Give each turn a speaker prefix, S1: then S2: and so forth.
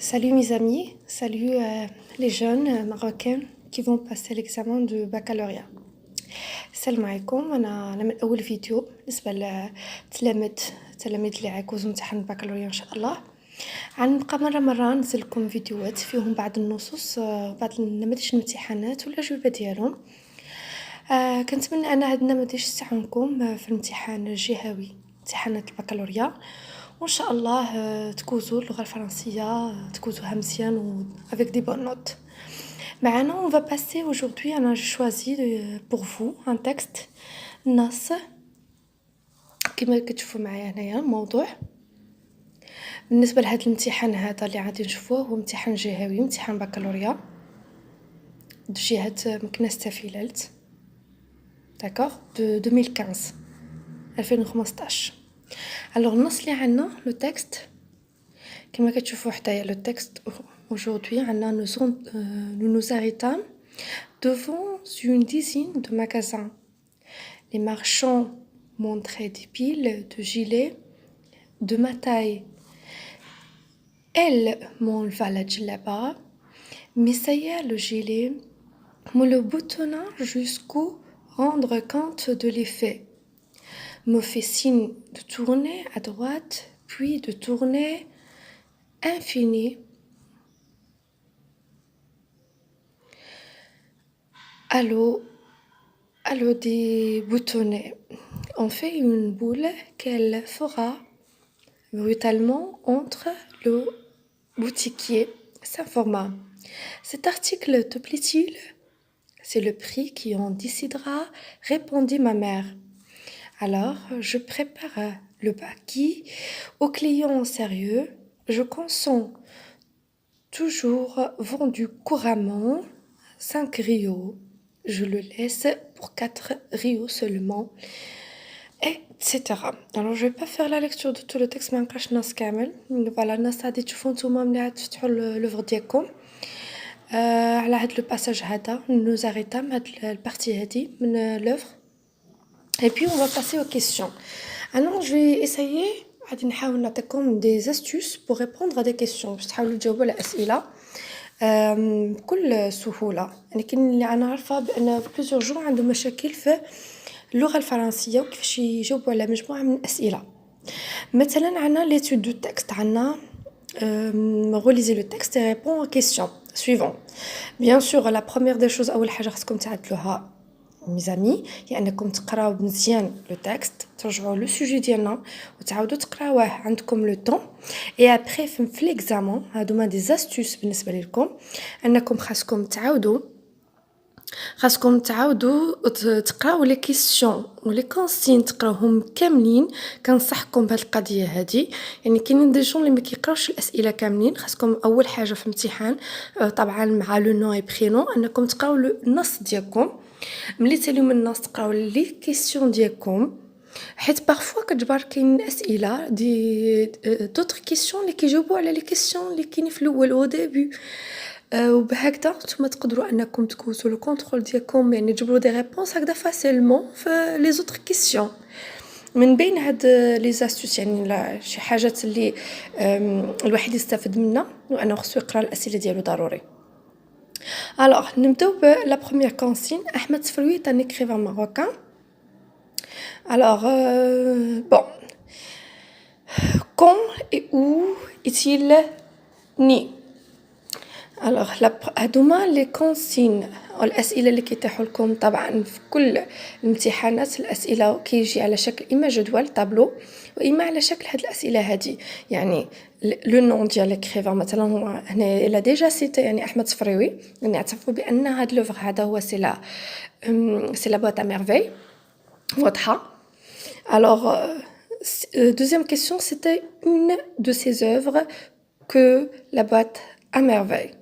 S1: Salut mes amis, salut les jeunes marocains qui vont passer l'examen de baccalauréat. السلام عليكم. انا من اول فيديو بالنسبه للتلاميذ اللي عايكوزوا امتحان البكالوريا ان شاء الله. غنبقى مره ننزل لكم فيديوهات فيهم بعض النصوص بعض النماذج الامتحانات والاجوبه ديالهم. كنتمنى ان هاد النماذج تساعدكم في الامتحان الجهوي امتحانات البكالوريا، وان شاء الله تكوزوا اللغه الفرنسيه تكوزوها مزيان و avec des bonnes notes. Maintenant, on va passer aujourd'hui, j'ai choisi pour vous un texte نص كما كتشوفوا معايا هنايا. الموضوع بالنسبه لهذا الامتحان هذا اللي غادي نشوفوه هو امتحان جهوي امتحان بكالوريا جهه مكناس تافيلالت داكوغ دو 2015. Alors النص اللي عندنا لو تكست كما كتشوفوا حدايا لو تكست. Aujourd'hui, nous nous arrêtons devant une dizaine de magasins. Les marchands montraient des piles de gilets de ma taille. Elle m'enleva la djellaba, m'essaya le gilet, me le boutonna jusqu'au rendre compte de l'effet. Me fait signe de tourner à droite, puis de tourner infini. Allô déboutonner. On fait une boule qu'elle fera brutalement entre le boutiquier s'informa. Cet article te plaît-il? C'est le prix qui en décidera, répondit ma mère. Alors, je prépare le paquet au client sérieux. Je consens toujours vendu couramment 5 rios. Je le laisse pour 4 rios seulement, etc. Alors je vais pas faire la lecture de tout le texte, ما نقراش النص كامل. Voilà, النص غادي تشوفوا نتوما ملي عاد تفتحوا لوفر ديالكم على هاد لو باساج هذا. nous arrêtons هاد البارتي هادي من لوفر. Et puis on va passer aux questions. Alors je vais essayer غادي نحاول نعطيكم des astuces pour répondre à des questions باش تحاولوا تجاوبوا على اسئله بكل سهوله. يعني كاين اللي انا عارفه بان بليزيور جون عندهم مشاكل في اللغه الفرنسيه وكيفاش يجاوبوا على مجموعه من الاسئله. مثلا عندنا l'étude du texte. عندنا relisez le texte et répond aux questions suivantes. Bien sûr, la première des choses اول حاجه خصكم تعدلوها ميزامي هي انكم تقراو مزيان لو تكست، ترجعوا لو سوجي ديالنا وتعاودوا تقراوه عندكم لو طون. اي ابري في ليكزامان هادو ما دي زاستوس بالنسبه لكم انكم خاصكم تعاودوا تقراو لي كيسيون ولي كونسين تقراوهم كاملين. كنصحكم بهاد القضيه هادي. يعني كاينين دي جون اللي ما كيقراوش الاسئله كاملين. خاصكم اول حاجه في الامتحان طبعا مع لو نو اي برينو انكم تقراو النص ديالكم. ملي تساليو من النص تقراو لي كيسيون ديالكم، حيت بارفوا كتجبر كاين اسئله دي دوطر كيسيون اللي كيجاوبوا على لي كيسيون اللي كاينين في الاول او ديبي. وبهكذا نتوما تقدروا انكم تكوزوا لو كونترول ديالكم، يعني تجبروا دي ريبونس هكذا فاسيلمون في لي زوطر كيسيون. من بين هاد لي زاستوس يعني شي حاجات اللي الواحد يستافد منها وانه خصو يقرا الاسئله ديالو ضروري. Alors, نبداو la première consigne. Ahmed Sfroui est un écrivain marocain. Alors, bon. Quand et où est-il né? Alors, هادوما لي كونسين الاسئله اللي كيتيحوا لكم طبعا في كل الامتحانات. الاسئله كيجي على شكل اما جدول طابلو واما على شكل هاد الاسئله هادي. يعني لو نون ديال ليكريفان مثلا هو هنا الا ديجا سيتي يعني احمد صفريوي. يعني اعترفوا بان هاد لوفر هذا هو سي لا بوات ا ميرفي واضحه. Alors deuxième question, c'était une de ses œuvres que la boîte à merveille.